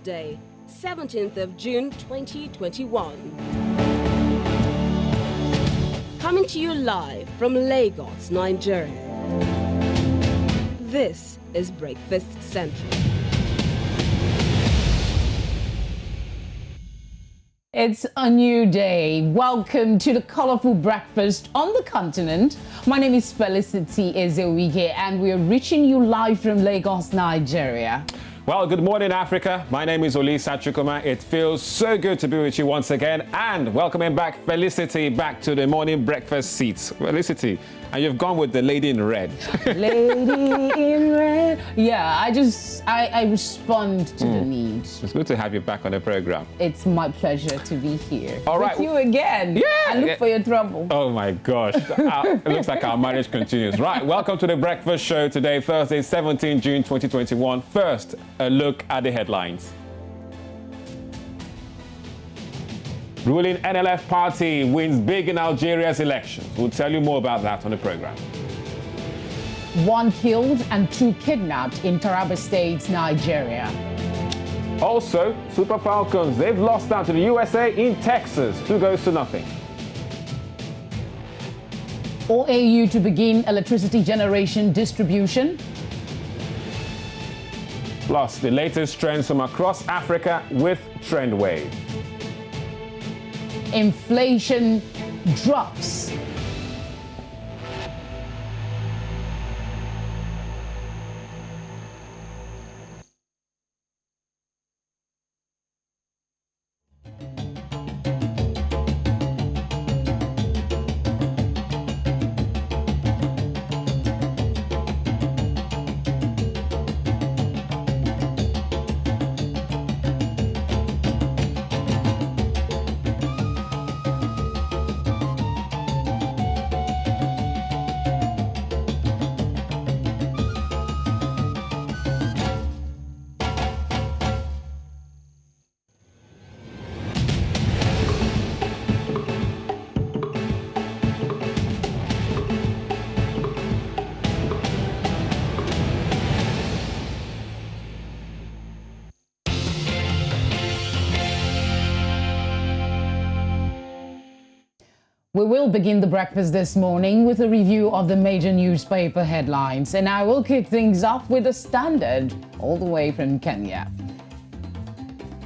Thursday, 17th of June 2021. Coming to you live from Lagos, Nigeria. This is Breakfast Central. It's a new day. Welcome to the colorful breakfast on the continent. My name is Felicity Ezewuike and we're reaching you live from Lagos, Nigeria. Well, good morning, Africa. My name is Olisa Chukuma. It feels so good to be with you once again and welcoming back Felicity back to the morning breakfast seats. Felicity, and you've gone with the lady in red. Lady in red. Yeah, I respond to the need. It's good to have you back on the program. It's my pleasure to be here. All right. With you again. Yeah. I look for your trouble. Oh my gosh. It looks like our marriage continues. Right. Welcome to the breakfast show today, Thursday, 17 June 2021. First, a look at the headlines. Ruling NLF party wins big in Algeria's elections. We'll tell you more about that on the program. 1 killed and 2 kidnapped in Taraba State, Nigeria. Also, Super Falcons, they've lost out to the USA in Texas, 2-0. OAU to begin electricity generation distribution. Plus, the latest trends from across Africa with Trendwave. Inflation drops. We will begin the breakfast this morning with a review of the major newspaper headlines, and I will kick things off with the Standard, all the way from Kenya.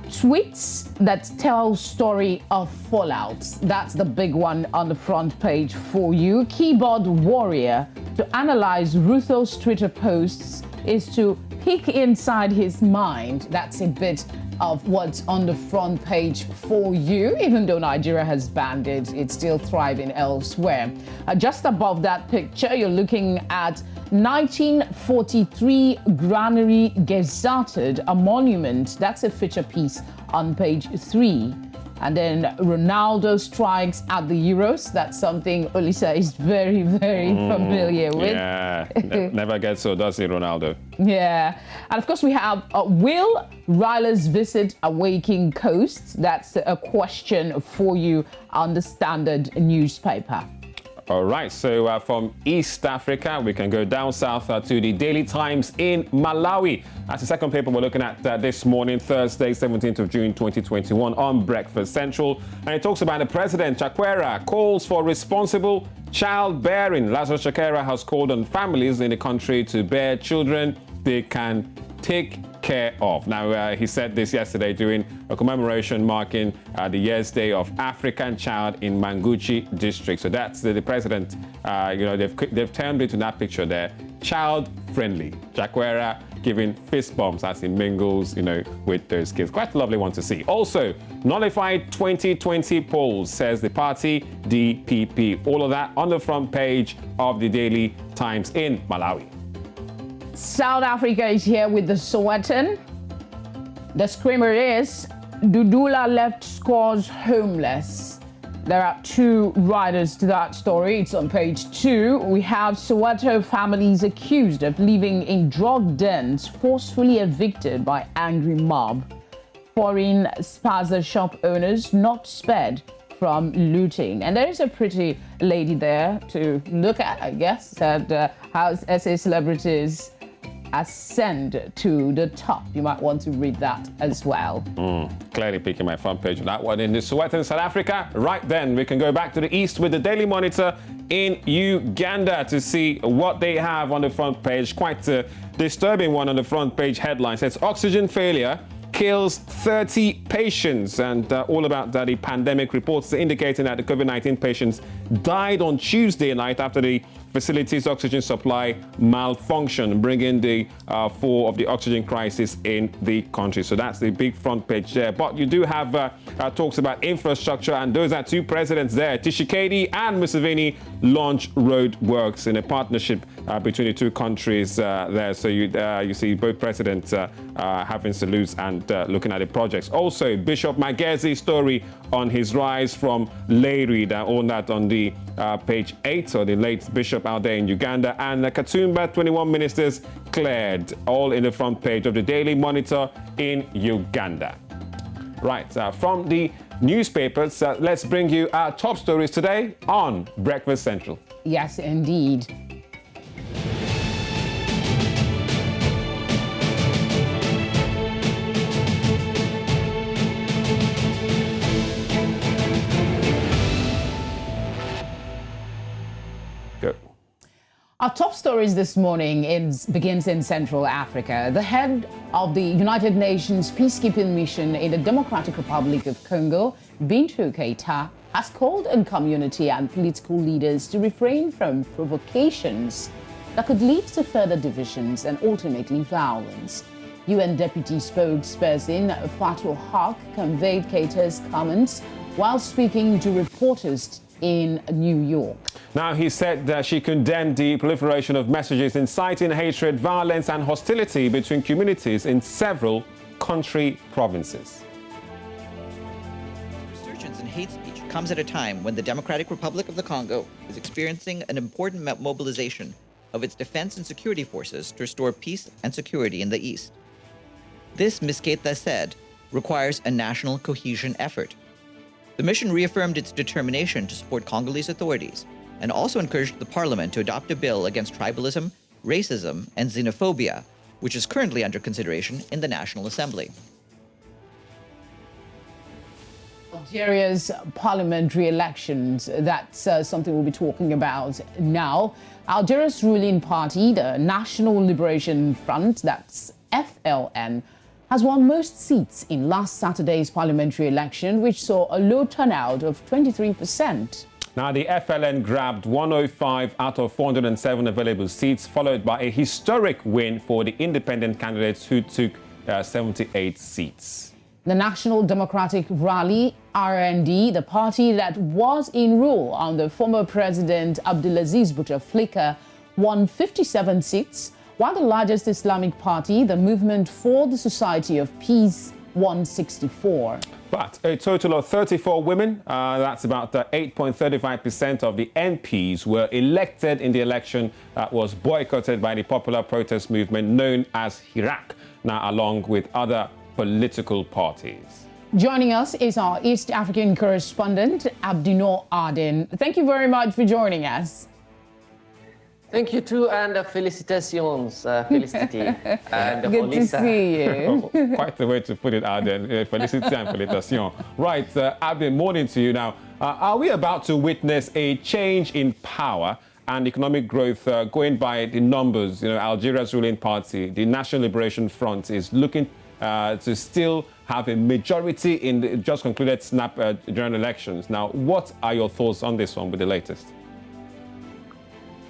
Tweets that tell story of fallout. That's the big one on the front page for you. Keyboard warrior to analyze Ruto's Twitter posts is to peek inside his mind. That's a bit of what's on the front page for you. Even though Nigeria has banned it, it's still thriving elsewhere. Just above that picture, you're looking at 1943 granary gazetted, a monument. That's a feature piece on page 3. And then Ronaldo strikes at the Euros. That's something Olisa is very, very familiar with. Yeah, never gets so, does he, Ronaldo? Yeah. And of course, we have will Ryla's visit awaken coasts? That's a question for you on the Standard newspaper. All right, so from East Africa, we can go down south to the Daily Times in Malawi. That's the second paper we're looking at this morning, Thursday, 17th of June, 2021, on Breakfast Central. And it talks about the president, Chakwera, calls for responsible childbearing. Lazarus Chakwera has called on families in the country to bear children they can take care of. Now, he said this yesterday during a commemoration marking the Year's Day of African Child in Manguchi District. So that's the president, they've turned it to that picture there, child-friendly. Chakwera giving fist bumps as he mingles, with those kids. Quite a lovely one to see. Also, nullified 2020 polls, says the party DPP. All of that on the front page of the Daily Times in Malawi. South Africa is here with the Sowetan. The screamer is Dudula left scores homeless. There are 2 riders to that story. It's on page 2. We have Soweto families accused of living in drug dens, forcefully evicted by angry mob. Foreign spaza shop owners not spared from looting. And there is a pretty lady there to look at, I guess, that how SA celebrities ascend to the top. You might want to read that as well. Clearly picking my front page of that one. In the Soweto, South Africa, right then, we can go back to the east with the Daily Monitor in Uganda to see what they have on the front page. Quite a disturbing one on the front page headline. It says oxygen failure kills 30 patients, and all about that. The pandemic reports indicating that the COVID-19 patients died on Tuesday night after the facility's oxygen supply malfunction, bringing the fall of the oxygen crisis in the country. So that's the big front page there. But you do have talks about infrastructure, and those are two presidents there. Tshisekedi and Museveni launch road works in a partnership between the two countries there. So you see both presidents having salutes and looking at the projects. Also, Bishop Magezi's story on his rise from lay reader, all that on the page 8, so the late bishop out there in Uganda, and Katumba 21 ministers cleared, all in the front page of the Daily Monitor in Uganda. Right, from the newspapers, let's bring you our top stories today on Breakfast Central. Yes, indeed. Our top stories this morning begins in Central Africa. The head of the United Nations peacekeeping mission in the Democratic Republic of Congo, Bintou Keita, has called on community and political leaders to refrain from provocations that could lead to further divisions and ultimately violence. UN Deputy Spokesperson Fatou Haq conveyed Keita's comments while speaking to reporters in New York. Now, he said that she condemned the proliferation of messages inciting hatred, violence and hostility between communities in several country provinces. Resurgence in hate speech comes at a time when the Democratic Republic of the Congo is experiencing an important mobilization of its defense and security forces to restore peace and security in the East. This, Ms. Keita said, requires a national cohesion effort. The mission reaffirmed its determination to support Congolese authorities and also encouraged the parliament to adopt a bill against tribalism, racism, and xenophobia, which is currently under consideration in the National Assembly. Algeria's parliamentary elections, that's something we'll be talking about now. Algeria's ruling party, the National Liberation Front, that's FLN, has won most seats in last Saturday's parliamentary election, which saw a low turnout of 23%. Now, the FLN grabbed 105 out of 407 available seats, followed by a historic win for the independent candidates who took 78 seats. The National Democratic Rally, RND, the party that was in rule under former President Abdelaziz Bouteflika, won 57 seats, while the largest Islamic party, the Movement for the Society of Peace, won 64. But a total of 34 women, that's about 8.35% of the MPs, were elected in the election that was boycotted by the popular protest movement known as Hirak, now along with other political parties. Joining us is our East African correspondent, Abdino Arden. Thank you very much for joining us. Thank you too, and felicitations, Felicity. And Good to see you. Quite the way to put it, Arden. Felicity and felicitation. Right, Arden, morning to you now. Are we about to witness a change in power and economic growth going by the numbers? You know, Algeria's ruling party, the National Liberation Front, is looking to still have a majority in the just concluded snap general elections. Now, what are your thoughts on this one with the latest?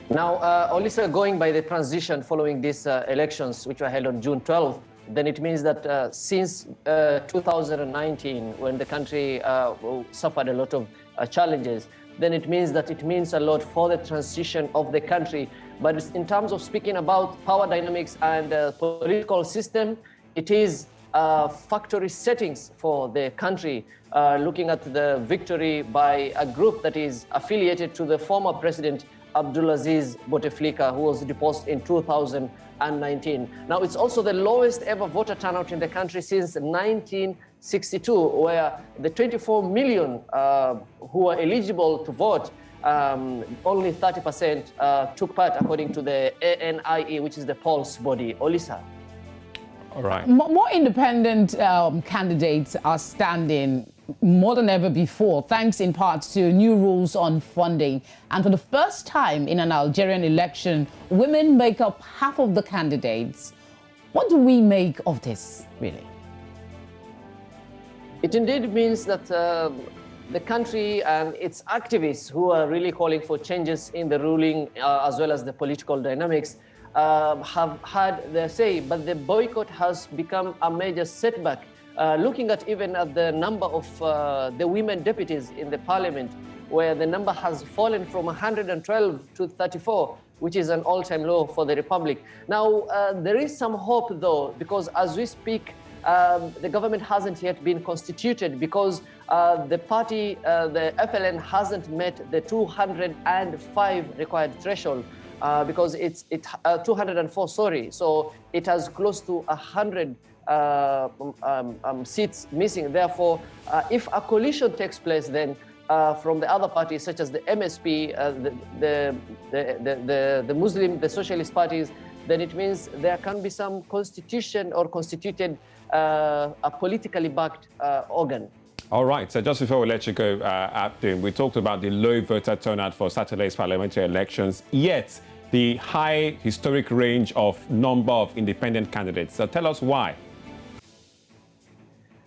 Now, Olisa, going by the transition following these elections, which were held on June 12th, then it means that since 2019, when the country suffered a lot of challenges, then it means a lot for the transition of the country. But in terms of speaking about power dynamics and political system, it is factory settings for the country, looking at the victory by a group that is affiliated to the former president Abdelaziz Bouteflika, who was deposed in 2019. Now, it's also the lowest ever voter turnout in the country since 19 1962, where the 24 million who were eligible to vote, only 30% took part, according to the ANIE, which is the polls body. Olisa. All right. More independent candidates are standing more than ever before, thanks in part to new rules on funding. And for the first time in an Algerian election, women make up half of the candidates. What do we make of this, really? It indeed means that the country and its activists, who are really calling for changes in the ruling as well as the political dynamics, have had their say, but the boycott has become a major setback. Looking at even at the number of the women deputies in the parliament, where the number has fallen from 112 to 34, which is an all-time low for the republic. Now, there is some hope, though, because as we speak, the government hasn't yet been constituted, because the party, the FLN, hasn't met the 205 required threshold, because it's 204, sorry. So it has close to 100 seats missing. Therefore, if a coalition takes place, then from the other parties, such as the MSP, the Muslim, the socialist parties, then it means there can be some constitution or constituted a politically backed organ. All right, so just before we let you go, Abdin, we talked about the low voter turnout for Saturday's parliamentary elections, yet the high historic range of number of independent candidates. So tell us why.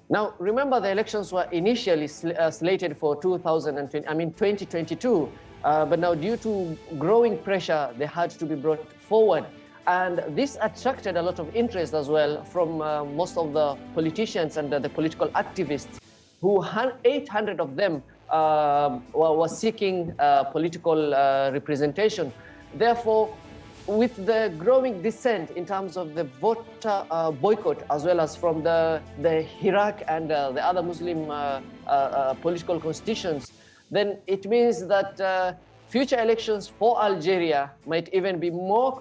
Now, remember, the elections were initially slated for 2022, but now due to growing pressure, they had to be brought forward. And this attracted a lot of interest as well from most of the politicians and the political activists, who 800 of them were seeking political representation. Therefore, with the growing dissent in terms of the voter boycott, as well as from the Iraq and the other Muslim political constitutions, then it means that future elections for Algeria might even be more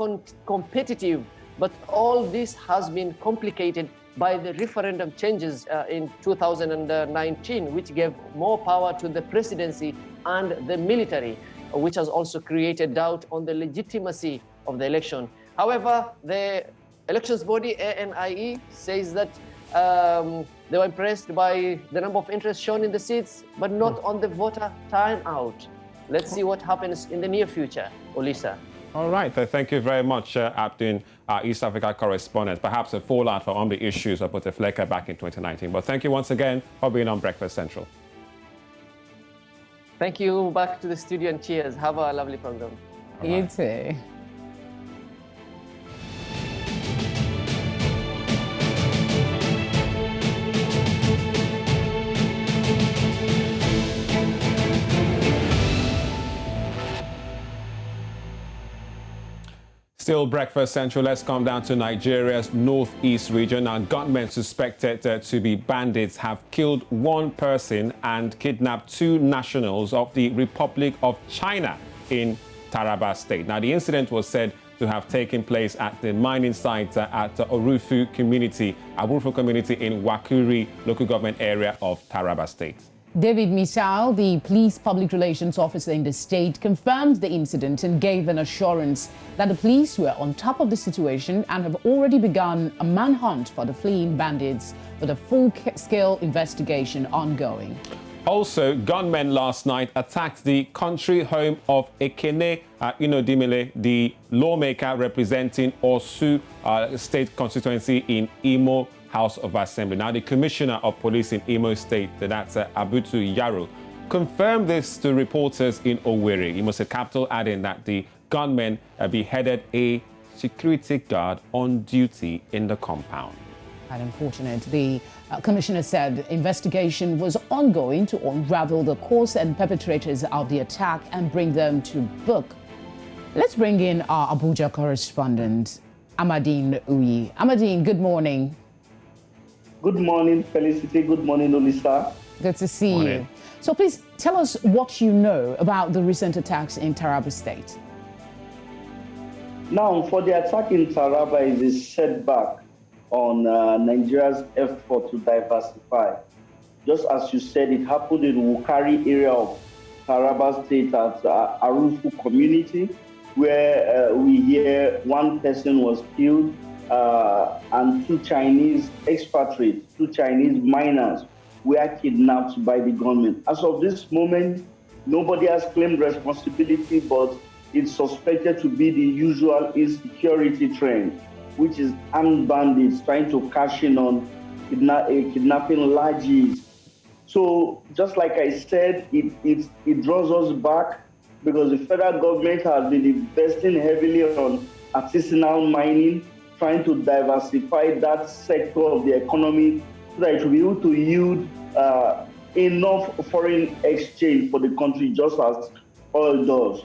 competitive. But all this has been complicated by the referendum changes in 2019, which gave more power to the presidency and the military, which has also created doubt on the legitimacy of the election. However, the elections body, ANIE, says that they were impressed by the number of interest shown in the seats, but not on the voter turnout. Let's see what happens in the near future. Olisa. All right, thank you very much, Abdin, our East Africa correspondent. Perhaps a fallout from the issues of Bouteflika back in 2019. But thank you once again for being on Breakfast Central. Thank you. Back to the studio and cheers. Have a lovely program. You too. Still Breakfast Central, let's come down to Nigeria's northeast region. Now, gunmen suspected to be bandits have killed one person and kidnapped two nationals of the Republic of China in Taraba State. Now, the incident was said to have taken place at the mining site at the Orufu community in Wakuri local government area of Taraba State. David Misal, the police public relations officer in the state, confirmed the incident and gave an assurance that the police were on top of the situation and have already begun a manhunt for the fleeing bandits, with a full-scale investigation ongoing. Also, gunmen last night attacked the country home of Ekene Inodimile, the lawmaker representing Osu State constituency in Imo House of Assembly. Now, the Commissioner of Police in Imo State, that's Abutu Yaro, confirmed this to reporters in Owerri, Imo State capital, adding that the gunmen beheaded a security guard on duty in the compound. And unfortunate, the Commissioner said investigation was ongoing to unravel the cause and perpetrators of the attack and bring them to book. Let's bring in our Abuja correspondent, Amadine Uyi. Amadine, good morning. Good morning, Felicity. Good morning, Olisa. Good to see you. So please tell us what you know about the recent attacks in Taraba State. Now, for the attack in Taraba is a setback on Nigeria's effort to diversify just as you said, it happened in Wukari area of Taraba State at Arufu community, where we hear one person was killed and 2 Chinese expatriates, 2 Chinese miners were kidnapped by the government. As of this moment, nobody has claimed responsibility, but it's suspected to be the usual insecurity trend, which is armed bandits trying to cash in on kidnapping larges. So just like I said, it draws us back because the federal government has been investing heavily on artisanal mining, trying to diversify that sector of the economy so that it will be able to yield enough foreign exchange for the country, just as oil does.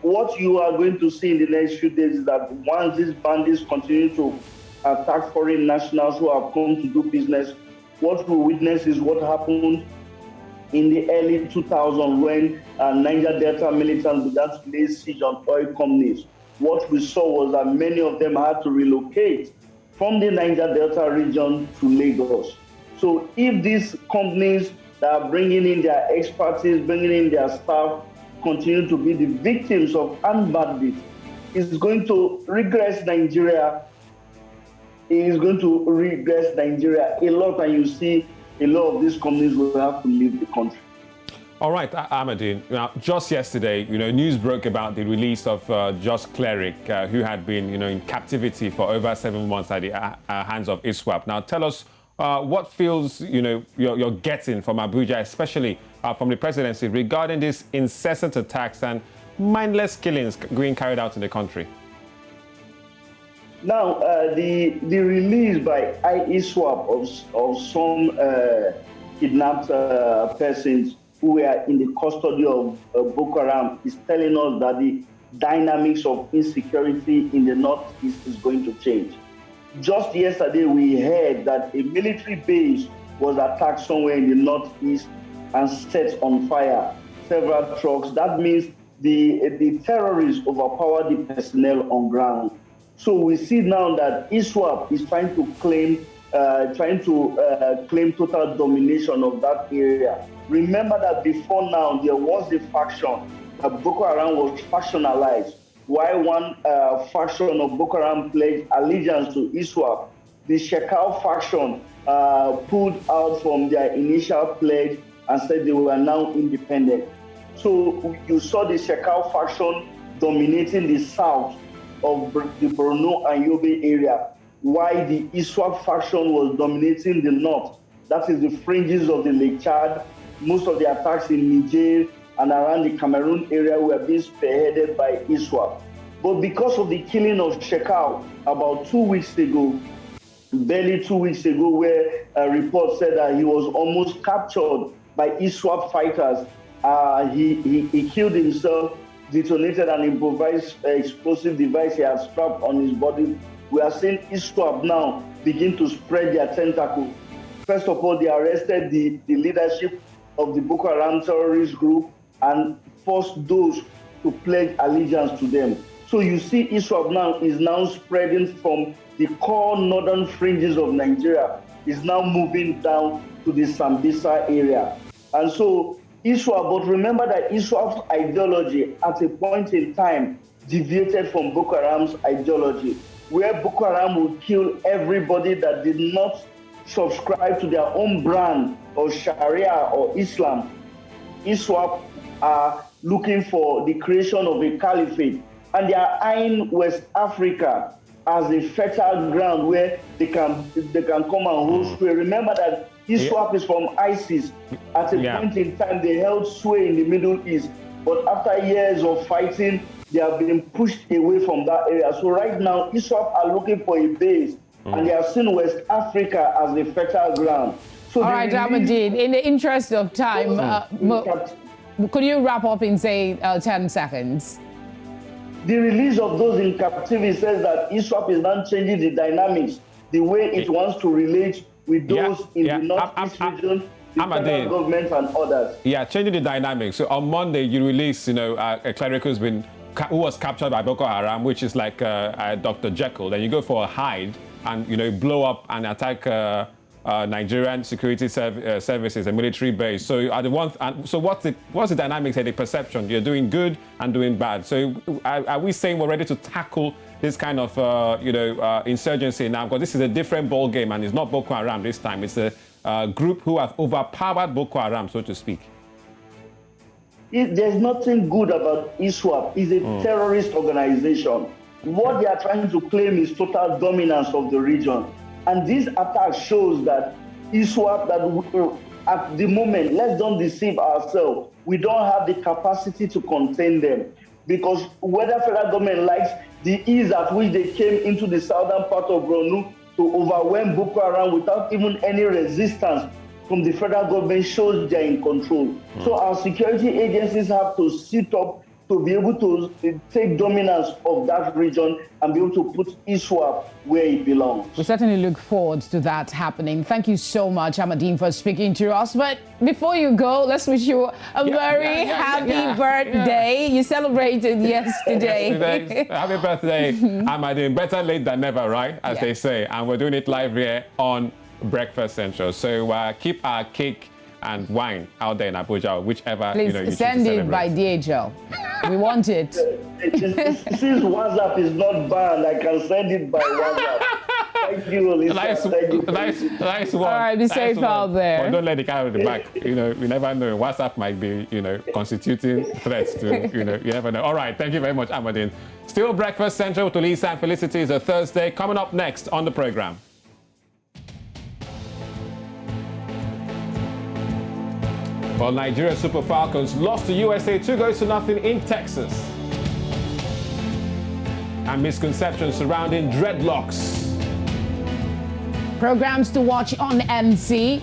What you are going to see in the next few days is that once these bandits continue to attack foreign nationals who have come to do business, what we witness is what happened in the early 2000s when Niger Delta militants began to lay siege on oil companies. What we saw was that many of them had to relocate from the Niger Delta region to Lagos. So if these companies that are bringing in their expertise, bringing in their staff, continue to be the victims of armed bandits, it's going to regress Nigeria. It is going to regress Nigeria a lot, and you see a lot of these companies will have to leave the country. All right, Ahmadine. Now, just yesterday, news broke about the release of Just Cleric, who had been, in captivity for over 7 months at the hands of ISWAP. Now, tell us what feels, you're getting from Abuja, especially from the presidency, regarding these incessant attacks and mindless killings being carried out in the country. Now, the release by ISWAP of some kidnapped persons who were in the custody of Boko Haram is telling us that the dynamics of insecurity in the Northeast is going to change. Just yesterday, we heard that a military base was attacked somewhere in the Northeast and set on fire several trucks. That means the terrorists overpowered the personnel on ground. So we see now that ISWAP is trying to claim total domination of that area. Remember that before now, there was a faction that Boko Haram was factionalized. While one faction of Boko Haram pledged allegiance to ISWAP, the Shekau faction pulled out from their initial pledge and said they were now independent. So you saw the Shekau faction dominating the south of the Borno and Yobe area, while the ISWAP faction was dominating the north. That is the fringes of the Lake Chad. Most of the attacks in Niger and around the Cameroon area were being spearheaded by ISWAP. But because of the killing of Shekau about 2 weeks ago, barely 2 weeks ago, where a report said that he was almost captured by ISWAP fighters, he killed himself, detonated an improvised explosive device he had strapped on his body. We are seeing ISWAP now begin to spread their tentacles. First of all, they arrested the leadership of the Boko Haram terrorist group and forced those to pledge allegiance to them. So you see ISWAP is now spreading from the core northern fringes of Nigeria, is now moving down to the Sambisa area. And so ISWAP, but remember that ISWAP's ideology at a point in time deviated from Boko Haram's ideology, where Boko Haram would kill everybody that did not subscribe to their own brand of Sharia or Islam. ISWAP are looking for the creation of a caliphate, and they are eyeing West Africa as a fertile ground where they can come and hold sway. Remember that ISWAP is from ISIS. At a point in time, they held sway in the Middle East, but after years of fighting, they have been pushed away from that area. So right now, ISWAP are looking for a base, and they have seen West Africa as a fertile ground. So all right, Ahmadine, in the interest of time, could you wrap up in, say, 10 seconds? The release of those in captivity says that ISWAP is now changing the dynamics, the way it wants to relate with those in the Northeast region, the federal government and others. Yeah, changing the dynamics. So on Monday, you released, a cleric who was captured by Boko Haram, which is like Dr. Jekyll. Then you go for a hide and, blow up and attack Nigerian security services, a military base. So what's the dynamics and the perception? You're doing good and doing bad. So are we saying we're ready to tackle this kind of insurgency now? Because this is a different ball game, and it's not Boko Haram this time. It's a group who have overpowered Boko Haram, so to speak. There's nothing good about ISWAP. It's a terrorist organization. What they are trying to claim is total dominance of the region. And this attack shows that ISWAP, at the moment, let's don't deceive ourselves. We don't have the capacity to contain them. Because whether federal government likes the ease at which they came into the southern part of Borno to overwhelm Boko Haram without even any resistance from the federal government shows they're in control. So our security agencies have to sit up to be able to take dominance of that region and be able to put ISWAP where it belongs. We certainly look forward to that happening. Thank you so much, Amadine, for speaking to us. But before you go, let's wish you a very happy birthday. You celebrated yesterday. Happy birthday, Amadine. Better late than never, right? As they say. And we're doing it live here on Breakfast Central. So keep our cake and wine out there in Abuja, whichever you choose to send it celebrate. by DHL. We want it. Since WhatsApp is not banned, I can send it by WhatsApp. Thank you, Lisa. Nice one. All right, be safe out there. But don't let it carry the back. You never know. WhatsApp might be, constituting threats to, you never know. All right, thank you very much, Amadine. Still Breakfast Central with Lisa and Felicity is a Thursday. Coming up next on the program. Well, Nigeria Super Falcons lost to USA 2-0 in Texas. And misconceptions surrounding dreadlocks. Programs to watch on MC.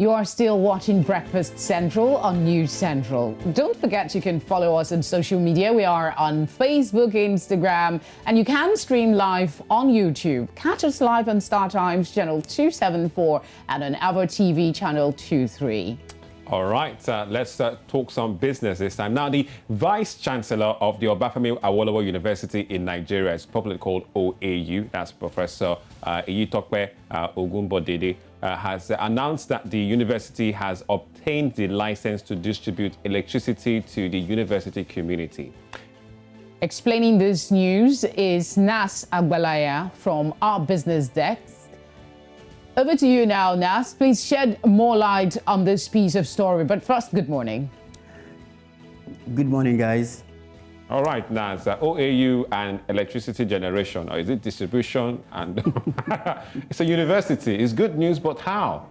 You are still watching Breakfast Central on News Central. Don't forget you can follow us on social media. We are on Facebook, Instagram, and you can stream live on YouTube. Catch us live on Star Times channel 274 and on Avo TV channel 23. All right, let's talk some business this time. Now, the Vice Chancellor of the Obafemi Awolowo University in Nigeria is popularly called OAU. That's Professor Iyitokpe Ogunbodede. Has announced that the university has obtained the license to distribute electricity to the university community. Explaining this news is Nas Agbalaya from our business desk. Over to you now, Nas. Please shed more light on this piece of story. But first, good morning. Good morning, guys. All right, Nas, OAU and electricity generation, or is it distribution? And it's a university. It's good news, but how?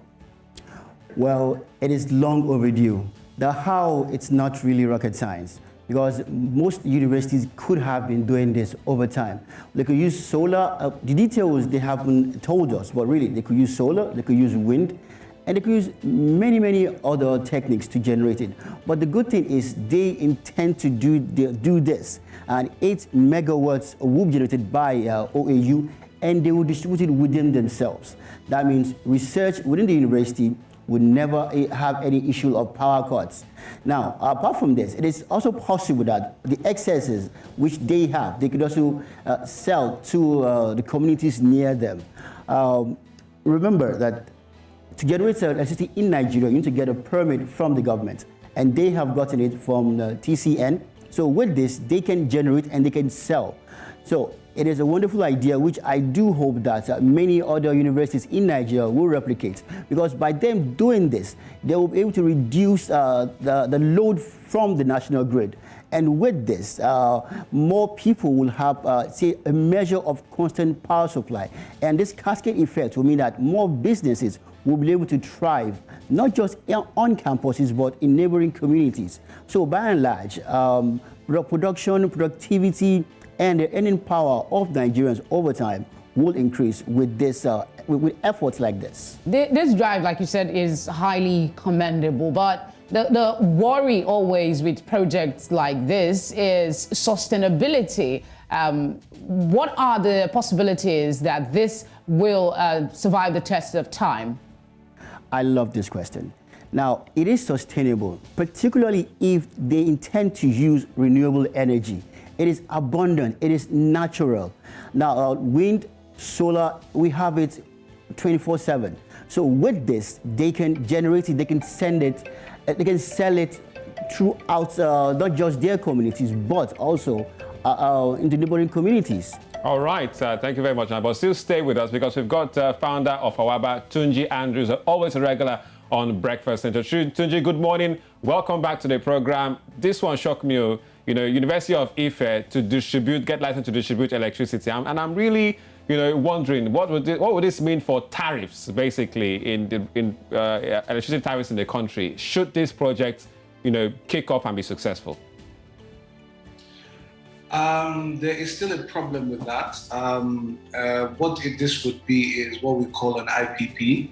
Well, it is long overdue. The how, it's not really rocket science, because most universities could have been doing this over time. They could use solar. The details they haven't told us, but really, they could use solar, they could use wind, and they could use many, many other techniques to generate it. But the good thing is they intend to do this. And 8 megawatts will be generated by OAU, and they will distribute it within themselves. That means research within the university would never have any issue of power cuts. Now, apart from this, it is also possible that the excesses which they have, they could also sell to the communities near them. Remember that to generate electricity in Nigeria, you need to get a permit from the government, and they have gotten it from the TCN. So with this, they can generate and they can sell. So it is a wonderful idea, which I do hope that many other universities in Nigeria will replicate. Because by them doing this, they will be able to reduce the load from the national grid. And with this, more people will have, say, a measure of constant power supply. And this cascade effect will mean that more businesses will be able to thrive, not just on campuses, but in neighboring communities. So by and large, production, productivity, and the earning power of Nigerians over time will increase with this, with efforts like this. This drive, like you said, is highly commendable, but the worry always with projects like this is sustainability. What are the possibilities that this will survive the test of time? I love this question. Now, it is sustainable, particularly if they intend to use renewable energy. It is abundant, it is natural. Now, wind, solar, we have it 24/7. So with this, they can generate it, they can send it, they can sell it throughout not just their communities, but also into neighboring communities. All right, thank you very much, but still stay with us because we've got founder of Awaba, Tunji Andrews, always a regular on Breakfast Center. Tunji, good morning. Welcome back to the program. This one shocked me. You know, University of Ife to get license to distribute electricity, and I'm really, wondering what would this mean for tariffs, basically in electricity tariffs in the country? Should this project, kick off and be successful? There is still a problem with that. This would be is what we call an IPP,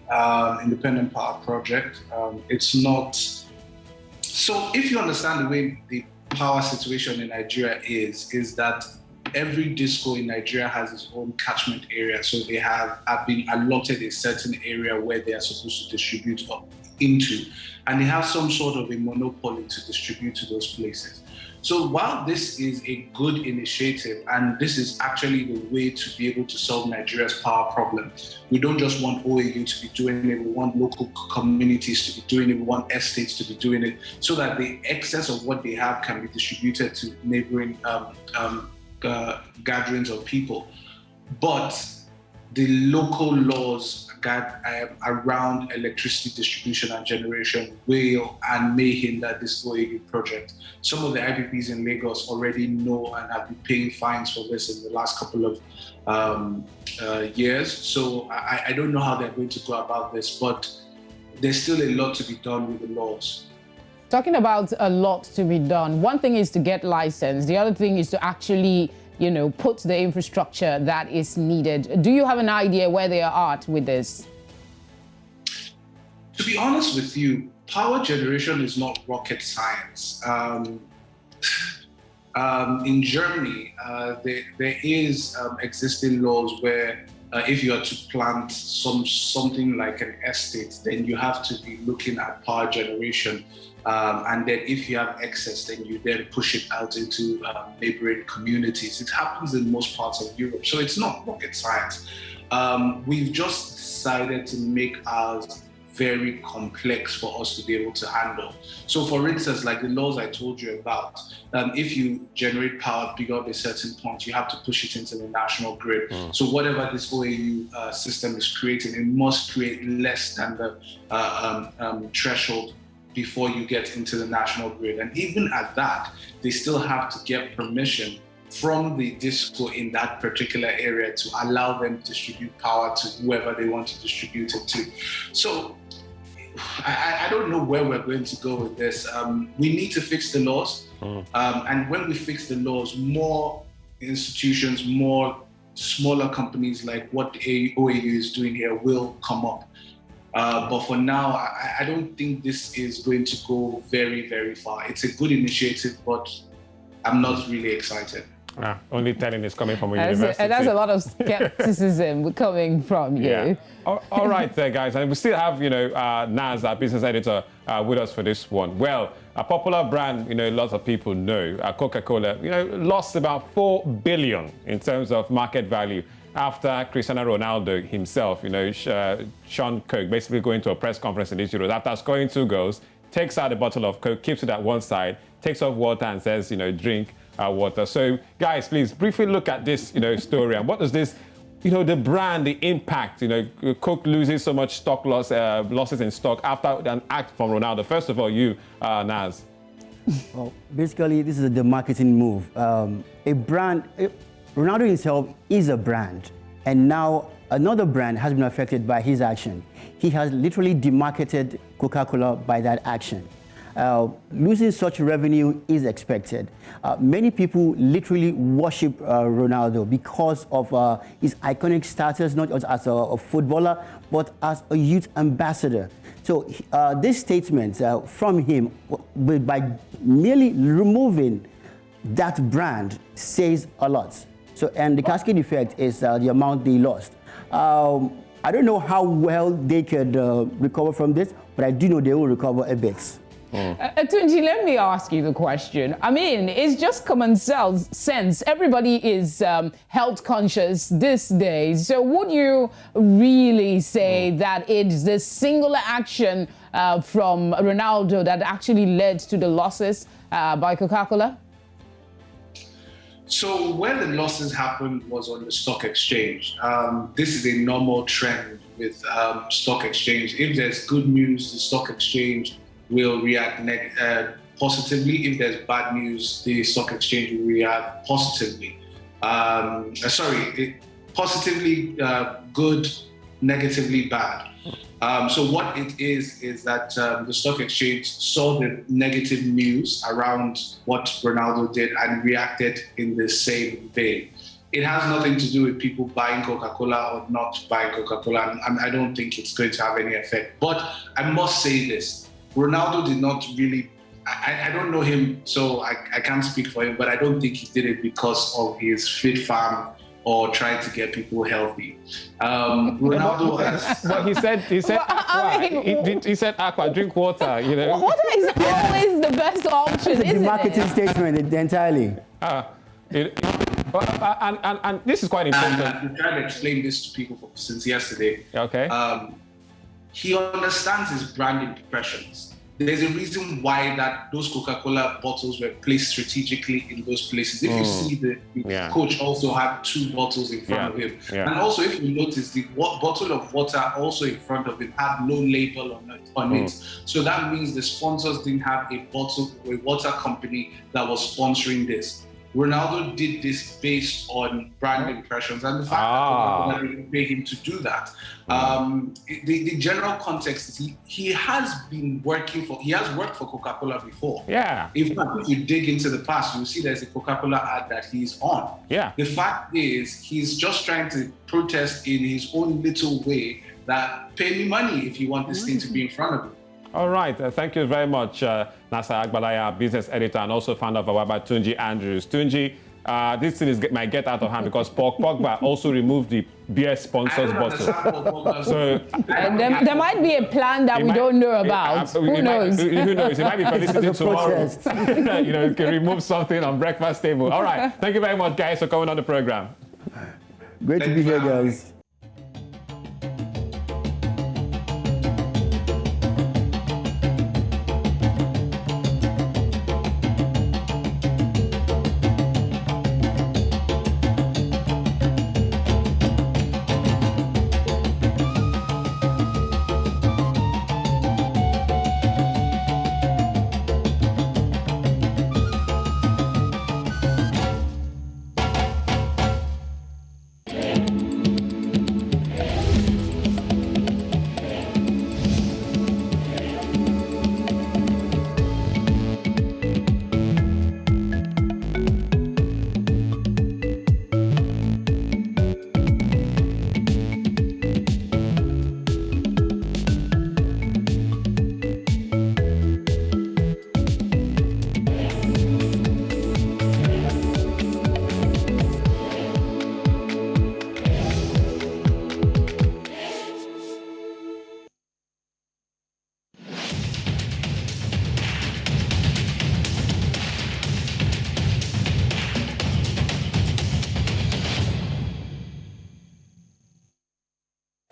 Independent Power Project. It's not. So if you understand the way the power situation in Nigeria is that every disco in Nigeria has its own catchment area. So they have been allotted a certain area where they are supposed to distribute into, and they have some sort of a monopoly to distribute to those places. So while this is a good initiative, and this is actually the way to be able to solve Nigeria's power problem, we don't just want OAU to be doing it, we want local communities to be doing it, we want estates to be doing it, so that the excess of what they have can be distributed to neighboring gatherings of people. But the local laws around electricity distribution and generation will and may hinder this OAU project. Some of the IPPs in Lagos already know and have been paying fines for this in the last couple of years. So I don't know how they're going to go about this, but there's still a lot to be done with the laws. Talking about a lot to be done, one thing is to get licensed. The other thing is to actually put the infrastructure that is needed. Do you have an idea where they are at with this? To be honest with you, power generation is not rocket science. In Germany, there is existing laws where if you are to plant something like an estate, then you have to be looking at power generation. And then if you have excess, then you then push it out into neighboring communities. It happens in most parts of Europe, so it's not rocket science. We've just decided to make ours very complex for us to be able to handle. So for instance, like the laws I told you about, if you generate power beyond a certain point, you have to push it into the national grid. So whatever this OAU system is creating, it must create less than the threshold before you get into the national grid. And even at that, they still have to get permission from the disco in that particular area to allow them to distribute power to whoever they want to distribute it to. So I don't know where we're going to go with this. We need to fix the laws. And when we fix the laws, more institutions, more smaller companies like what OAU is doing here will come up. But for now, I don't think this is going to go very, very far. It's a good initiative, but I'm not really excited. Only telling is coming from a university. And that's a lot of skepticism coming from you. Yeah. All right, guys. And we still have, Naz, our business editor, with us for this one. Well, a popular brand, lots of people know, Coca-Cola, lost about $4 billion in terms of market value after Cristiano Ronaldo himself, Shuns Coke, basically going to a press conference in these Euros after scoring 2 goals, takes out a bottle of Coke, keeps it at one side, takes off water and says, drink water. So, guys, please briefly look at this, story and what does this, the brand, the impact. Coke loses so much stock losses in stock after an act from Ronaldo. First of all, you, Naz. Well, basically, this is the marketing move. A brand, Ronaldo himself is a brand, and now another brand has been affected by his action. He has literally demarketed Coca-Cola by that action. Losing such revenue is expected. Many people literally worship Ronaldo because of his iconic status, not just as a footballer, but as a youth ambassador. So this statement from him, by merely removing that brand, says a lot. So, and the cascade effect is the amount they lost. I don't know how well they could recover from this, but I do know they will recover a bit. Tunji, let me ask you the question. I mean, it's just common sense. Everybody is health conscious these days. So would you really say that it's the singular action from Ronaldo that actually led to the losses by Coca-Cola? So where the losses happened was on the stock exchange. This is a normal trend with stock exchange. If there's good news, the stock exchange will react positively. If there's bad news, the stock exchange will react positively. Positively good, negatively bad. So what it is that the stock exchange saw the negative news around what Ronaldo did and reacted in the same vein. It has nothing to do with people buying Coca-Cola or not buying Coca-Cola, and I don't think it's going to have any effect. But I must say this, Ronaldo did not really, I don't know him, so I can't speak for him, but I don't think he did it because of his fit farm or trying to get people healthy. Ronaldo has... Well, he said aqua. He said aqua, drink water, Water is always the best option, isn't it? The marketing statement entirely. And this is quite important. I'm trying to explain this to people since yesterday. Okay. He understands his brand impressions. There's a reason why those Coca-Cola bottles were placed strategically in those places. If you see the coach also had 2 bottles in front of him. Yeah. And also if you notice, the bottle of water also in front of him had no label on it. So that means the sponsors didn't have a water company that was sponsoring this. Ronaldo did this based on brand impressions, and the fact that Coca-Cola didn't pay him to do that. The general context is he has worked for Coca-Cola before. Yeah. In fact, if you dig into the past, you'll see there's a Coca-Cola ad that he's on. Yeah. The fact is, he's just trying to protest in his own little way that pay me money if you want this thing to be in front of you. All right, thank you very much, Nasa Agbalaya, business editor and also founder of Awaba, Tunji Andrews. Tunji, this thing might get out of hand because Paul Pogba also removed the beer sponsors bottle. So there might be a plan that we don't know about. Who knows? Who knows? It might be Felicity tomorrow. You can remove something on breakfast table. All right, thank you very much, guys, for coming on the program. Great to be here, guys.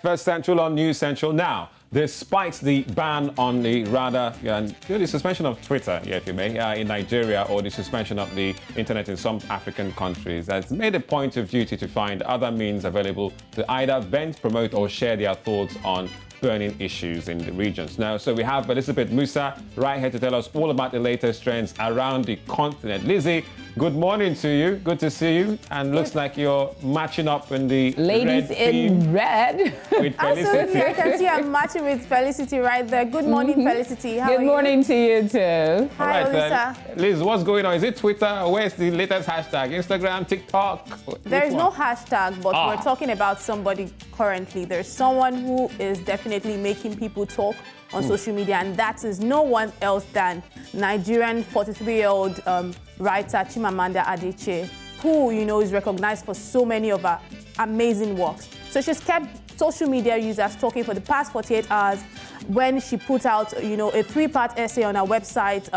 First Central on News Central now. despite the ban on the the suspension of Twitter, if you may, in Nigeria, or the suspension of the internet in some African countries, has made a point of duty to find other means available to either vent, promote, or share their thoughts on burning issues in the regions. Now, so we have Elizabeth Musa right here to tell us all about the latest trends around the continent. Lizzie, good morning to you. Good to see you. And looks like you're matching up in the ladies red in theme red. with Felicity. Absolutely, I can see I'm matching with Felicity right there. Good morning, Felicity. How Good are morning to you too. You? All Hi, right, Olisa. Liz, what's going on? Is it Twitter? Where's the latest hashtag? Instagram, TikTok? There is Which no one? hashtag, but we're talking about somebody currently. There's someone who is definitely making people talk on social media, and that is no one else than Nigerian 43-year-old writer Chimamanda Adichie, who, is recognized for so many of her amazing works. So she's kept social media users talking for the past 48 hours when she put out, a 3-part essay on her website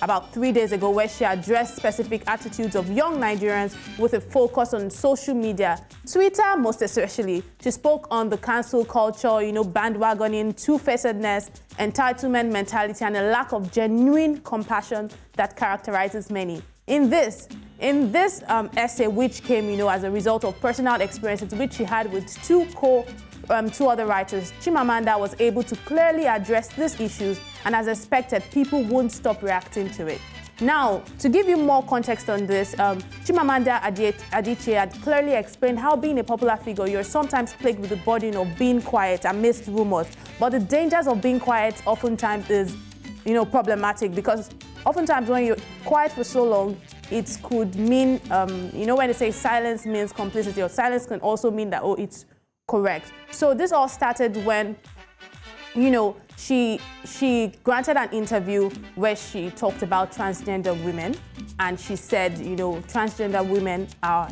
about 3 days ago, where she addressed specific attitudes of young Nigerians with a focus on social media, Twitter most especially. She spoke on the cancel culture, bandwagoning, two-facedness, entitlement mentality, and a lack of genuine compassion that characterizes many. In this essay, which came, as a result of personal experiences which she had with two other writers, Chimamanda was able to clearly address these issues, and as expected, people won't stop reacting to it. Now, to give you more context on this, Chimamanda Adichie had clearly explained how being a popular figure, you're sometimes plagued with the burden of being quiet amidst rumors. But the dangers of being quiet oftentimes is, problematic, because oftentimes when you're quiet for so long, it could mean, when they say silence means complicity, or silence can also mean that, it's correct. So this all started when, she granted an interview where she talked about transgender women, and she said, transgender women are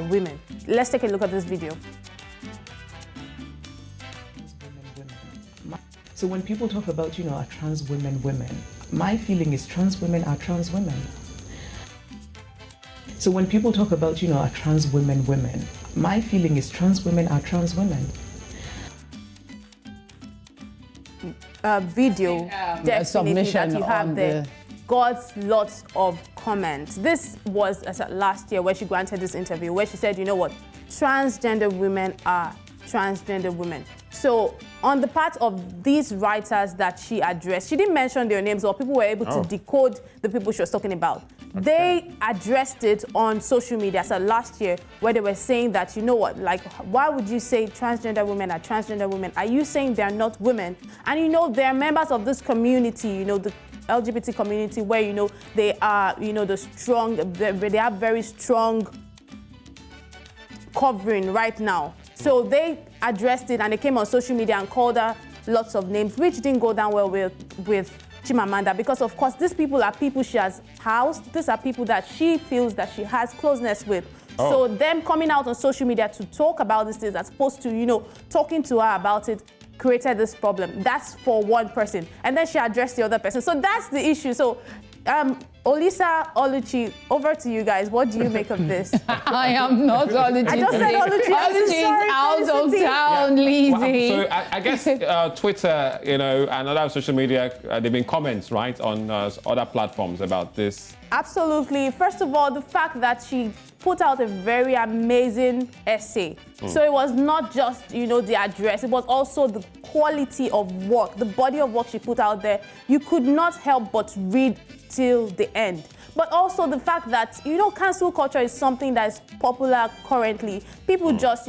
women. Let's take a look at this video. So when people talk about, are trans women women, my feeling is trans women are trans women. So when people talk about, are trans women women, my feeling is trans women are trans women. Video definitely submission that you have on there got lots of comments. This was last year where she granted this interview, where she said, transgender women are transgender women. So on the part of these writers that she addressed, she didn't mention their names, or people were able to decode the people she was talking about. Okay. They addressed it on social media last year, where they were saying that, why would you say transgender women are transgender women? Are you saying they're not women? And they're members of this community, the LGBT community, where, they are, they have very strong covering right now. So they addressed it, and they came on social media and called her lots of names, which didn't go down well with Chimamanda, because of course these people are people she has housed. These are people that she feels that she has closeness with. So them coming out on social media to talk about these things, as opposed to, talking to her about it, created this problem. That's for one person. And then she addressed the other person. So that's the issue. So Olisa, Oluchi, over to you guys. What do you make of this? I am not Oluchi. I just said Oluchi. Oluchi is out of town, Lizzie. Well, so I guess Twitter, and other social media, there have been comments, right, on other platforms about this. Absolutely. First of all, the fact that she put out a very amazing essay. So it was not just, the address, it was also the quality of work, the body of work she put out there. You could not help but read till the end. But also the fact that, cancel culture is something that is popular currently. People just,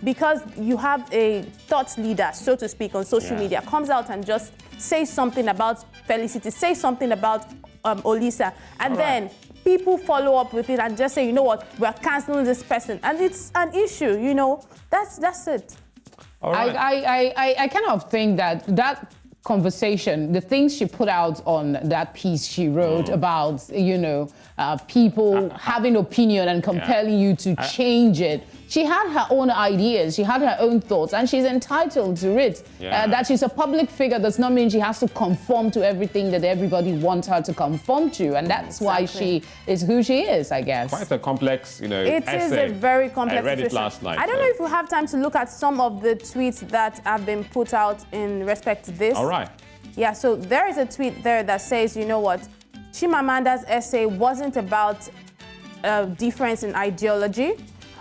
because you have a thought leader, so to speak, on social media, comes out and just says something about Felicity, say something about Olisa, and then people follow up with it and just say, we're canceling this person. And it's an issue, that's it. All right. I kind of think that conversation, the things she put out on that piece she wrote about, people having opinion and compelling you to change it. she had her own ideas, she had her own thoughts, and she's entitled to it. That she's a public figure does not mean she has to conform to everything that everybody wants her to conform to, and that's why she is who she is, I guess. Quite a complex, you know, It is a very complex I read it situation. last night. I don't know if we have time to look at some of the tweets that have been put out in respect to this. All right. Yeah, so there is a tweet there that says, you know what, Chimamanda's essay wasn't about a difference in ideology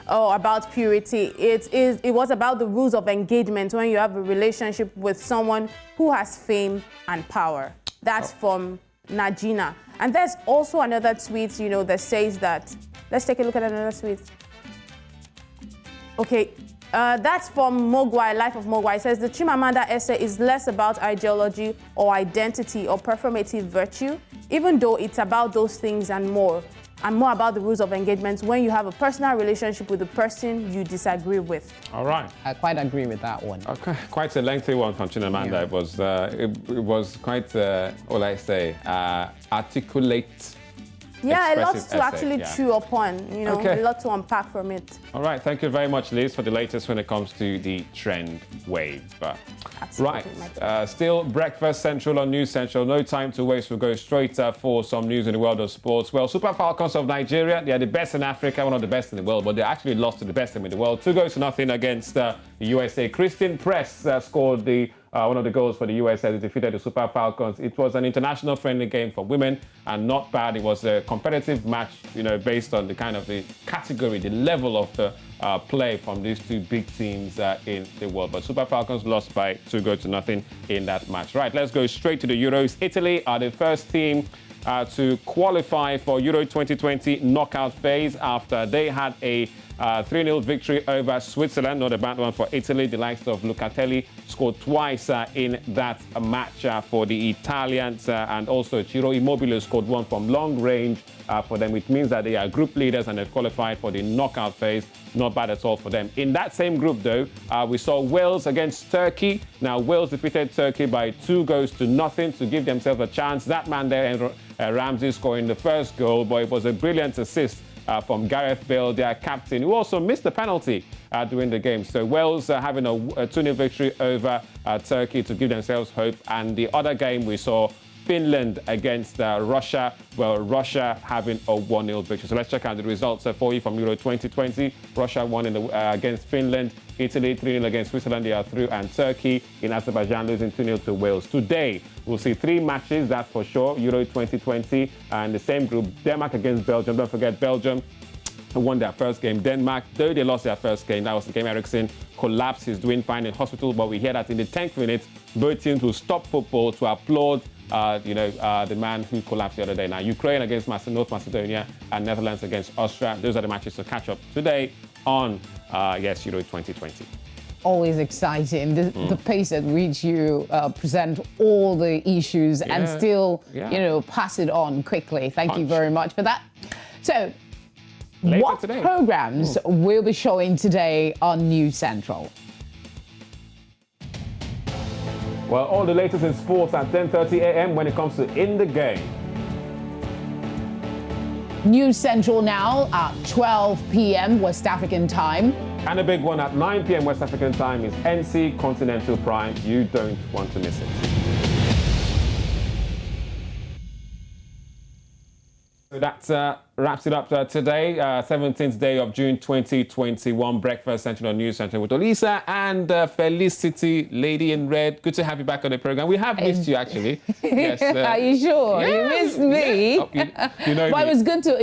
or about purity. It was about the rules of engagement when you have a relationship with someone who has fame and power. That's from Najina. And there's also another tweet, you know, that says that, let's take a look at another tweet. Okay, that's from Mogwai, Life of Mogwai. It says the Chimamanda essay is less about ideology or identity or performative virtue, even though it's about those things and more about the rules of engagement when you have a personal relationship with the person you disagree with. All right. I quite agree with that one. Okay. Quite a lengthy one from Chimamanda. Yeah. It was quite, all I say, articulate. Yeah, a lot to essay, actually chew upon, you know, a lot to unpack from it. All right, thank you very much, Liz, for the latest when it comes to the trend wave. Right, still Breakfast Central on News Central. No time to waste. We'll go straight for some news in the world of sports. Well, Super Falcons of Nigeria, they are the best in Africa, one of the best in the world, but they actually lost to the best team in the world. 2-0 against the USA. Christine Press scored one of the goals for the USA. They defeated the Super Falcons. It was an international friendly game for women and not bad. It was a competitive match, you know, based on the kind of the category, the level of the play from these two big teams in the world. But Super Falcons lost by 2-0 in that match. Right, let's go straight to the Euros. Italy are the first team to qualify for Euro 2020 knockout phase after they had a 3-0 victory over Switzerland. Not a bad one for Italy. The likes of Lucatelli scored twice in that match for the Italians, and also Ciro Immobile scored one from long range for them, which means that they are group leaders and they've qualified for the knockout phase. Not bad at all for them. In that same group, though, we saw Wales against Turkey. Now, Wales defeated Turkey by 2-0 to give themselves a chance. That man there, Ramsey, scoring the first goal, but it was a brilliant assist from Gareth Bale, their captain, who also missed the penalty during the game. So Wales having a 2-0 victory over Turkey to give themselves hope. And the other game we saw Finland against Russia. Well, Russia having a 1-0 victory. So let's check out the results for you from Euro 2020. Russia won against Finland. Italy 3-0 against Switzerland. They are through. And Turkey in Azerbaijan losing 2-0 to Wales. Today, we'll see 3 matches, that's for sure. Euro 2020. And the same group, Denmark against Belgium. Don't forget, Belgium won their first game. Denmark, though they lost their first game, that was the game Eriksen collapsed. He's doing fine in hospital. But we hear that in the 10th minute, both teams will stop football to applaud the man who collapsed the other day. Now, Ukraine against North Macedonia and Netherlands against Austria. Those are the matches to catch up today on, Euro 2020. Always exciting, the pace at which you present all the issues and still, pass it on quickly. Thank you very much for that. So, later what today, programs will be showing today on News Central? Well, all the latest in sports at 10:30 a.m. when it comes to In the Game. News Central now at 12 p.m. West African time. And a big one at 9 p.m. West African time is NC Continental Prime. You don't want to miss it. So that wraps it up today, 17th day of June 2021, Breakfast Central on News Central with Olisa and Felicity, Lady in Red. Good to have you back on the program. We have missed you, actually. Yes, are you sure? Yes, you missed me. Yeah. You know but me.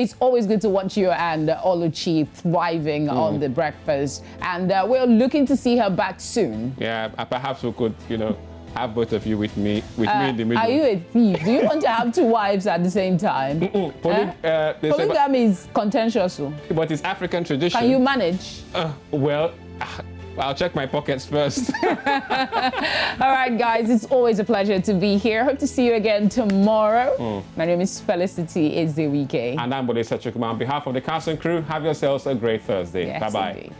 It's always good to watch you and Oluchi thriving on the breakfast. And we're looking to see her back soon. Yeah, perhaps we could, have both of you with me in the middle. Are you a thief? Do you want to have 2 wives at the same time? Polygamy is contentious. But it's African tradition. Can you manage? Well, I'll check my pockets first. All right, guys, it's always a pleasure to be here. Hope to see you again tomorrow. My name is Felicity Ezewuike. And I'm Olisa Chukuma. On behalf of the cast and crew, have yourselves a great Thursday. Yes, Bye-bye. Indeed.